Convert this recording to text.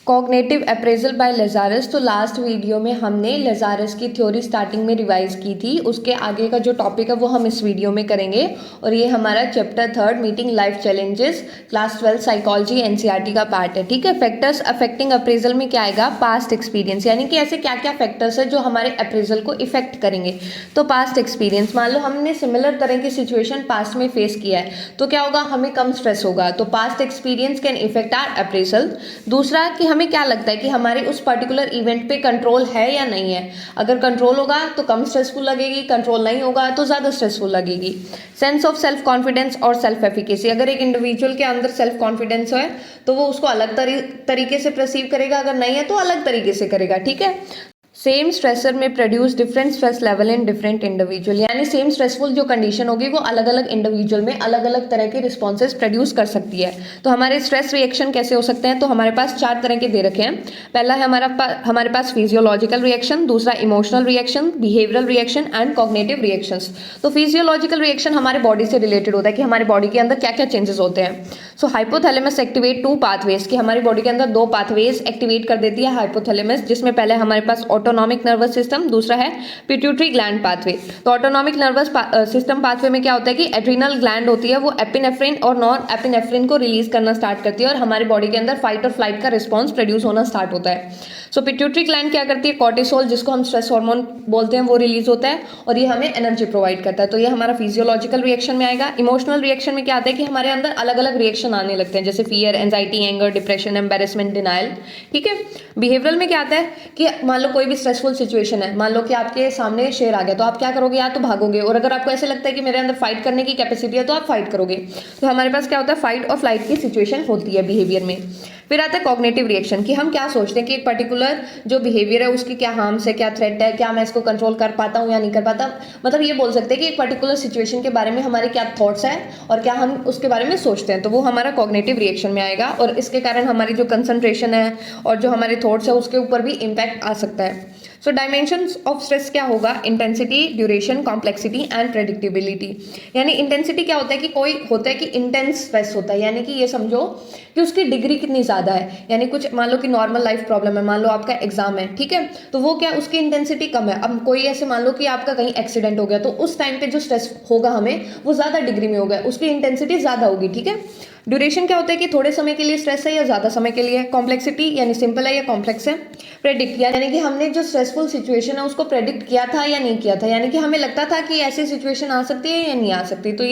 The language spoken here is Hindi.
Cognitive appraisal bye लेज़ारस। तो लास्ट वीडियो में हमने लेज़ारस की थ्योरी स्टार्टिंग में रिवाइज की थी, उसके आगे का जो टॉपिक है वो हम इस वीडियो में करेंगे। और ये हमारा chapter 3 meeting life challenges class 12 psychology NCERT का पार्ट है। ठीक है, फैक्टर्स अफेक्टिंग अप्रेजल में क्या आएगा, पास्ट एक्सपीरियंस, यानी कि ऐसे क्या क्या फैक्टर्स है जो हमारे अप्रेजल को इफेक्ट करेंगे। तो पास्ट एक्सपीरियंस, मान लो हमने सिमिलर तरह की सिचुएशन पास्ट में फेस किया है तो क्या होगा, हमें कम स्ट्रेस होगा। तो past experience can effect our appraisal. दूसरा कि हमें क्या लगता है कि हमारे उस पर्टिकुलर इवेंट पे कंट्रोल है या नहीं है। अगर कंट्रोल होगा तो कम स्ट्रेसफुल लगेगी, कंट्रोल नहीं होगा तो ज़्यादा स्ट्रेसफुल लगेगी। सेंस ऑफ सेल्फ कॉन्फिडेंस और सेल्फ एफिकेसी, अगर एक इंडिविजुअल के अंदर सेल्फ कॉन्फिडेंस है तो वो उसको अलग तरीके से परसीव करेगा, अगर नहीं है तो अलग तरीके से करेगा। ठीक है, सेम स्ट्रेसर में produce different stress level in different individual, यानी सेम स्ट्रेसफुल जो कंडीशन होगी वो अलग अलग इंडिविजुअल में अलग अलग तरह के रिस्पॉन्सेज प्रोड्यूस कर सकती है। तो हमारे स्ट्रेस रिएक्शन कैसे हो सकते हैं, तो हमारे पास 4 तरह के दे रखे हैं। पहला है हमारे पास फिजियोलॉजिकल रिएक्शन, दूसरा emotional reaction, behavioural reaction and cognitive reactions. तो फिजियोलॉजिकल रिएक्शन हमारे बॉडी से रिलेटेड होता है कि हमारे बॉडी के अंदर क्या क्या चेंजेस होते हैं। सो हाइपोथैलेमस एक्टिवेट 2 पाथवेज, कि हमारी बॉडी के अंदर 2 पाथवेज एक्टिवेट कर देती है हाइपोथैलेमस, जिसमें पहले हमारे पास ऑटोनॉमिक नर्वस सिस्टम, दूसरा है पिट्यूटरी ग्लैंड पाथवे। तो ऑटोनॉमिक नर्वस सिस्टम पाथवे में क्या होता है कि एड्रिनल ग्लैंड होती है, वो एपिनेफ्रिन और नॉन एपिनेफ्रिन को रिलीज करना स्टार्ट करती है और हमारी बॉडी के अंदर फाइट और फ्लाइट का रिस्पॉन्स प्रोड्यूस होना स्टार्ट होता है। सो पिट्यूटरी ग्लैंड क्या करती है, कॉर्टिसोल जिसको हम स्ट्रेस हार्मोन बोलते हैं वो रिलीज होता है और ये हमें एनर्जी प्रोवाइड करता है। तो ये हमारा फिजियोलॉजिकल रिएक्शन में आएगा। इमोशनल रिएक्शन में क्या आता है कि हमारे अंदर अलग अलग रिएक्शन आने लगते हैं, जैसे fear, anxiety, anger, depression, embarrassment, denial. ठीक है, बिहेवियरल में क्या आता है कि मान लो कोई भी स्ट्रेसफुल सिचुएशन है, मान लो कि आपके सामने शेर आ गया तो आप क्या करोगे, या तो भागोगे, और अगर आपको ऐसे लगता है कि मेरे अंदर फाइट करने की कैपेसिटी है तो आप फाइट करोगे। तो हमारे पास क्या होता है, फाइट और फ्लाइट की सिचुएशन होती है बिहेवियर में। फिर आता है कॉग्निटिव रिएक्शन, कि हम क्या सोचते हैं कि एक पर्टिकुलर जो बिहेवियर है उसकी क्या हार्म्स है, क्या थ्रेट है, क्या मैं इसको कंट्रोल कर पाता हूँ या नहीं कर पाता। मतलब ये बोल सकते हैं कि एक पर्टिकुलर सिचुएशन के बारे में हमारे क्या थॉट्स है और क्या हम उसके बारे में सोचते हैं, तो वो हमारा कॉग्निटिव रिएक्शन में आएगा। और इसके कारण हमारी जो कंसंट्रेशन है और जो हमारे थॉट्स है उसके ऊपर भी इम्पैक्ट आ सकता है। सो डायमेंशंस ऑफ स्ट्रेस क्या होगा, intensity, duration, complexity and predictability. यानी इंटेंसिटी क्या होता है कि कोई होता है कि इंटेंस स्ट्रेस होता है, यानी कि ये समझो कि उसकी डिग्री कितनी ज़्यादा है। यानी कुछ मान लो कि नॉर्मल लाइफ प्रॉब्लम है, मान लो आपका एग्जाम है, ठीक है, तो वो क्या उसकी इंटेंसिटी कम है। अब कोई ऐसे मान लो कि आपका कहीं एक्सीडेंट हो गया तो उस टाइम पे जो स्ट्रेस होगा हमें वो ज़्यादा डिग्री में होगा, उसकी इंटेंसिटी ज़्यादा होगी। ठीक है, ड्यूरेशन क्या होता है कि थोड़े समय के लिए स्ट्रेस है या ज़्यादा समय के लिए। कॉम्प्लेक्सिटी यानी सिंपल है या कॉम्प्लेक्स है। प्रेडिक्ट यानी कि हमने जो स्ट्रेसफुल सिचुएशन है उसको प्रेडिक्ट किया था या नहीं किया था, यानी कि हमें लगता था कि ऐसी सिचुएशन आ सकती है या नहीं आ सकती। तो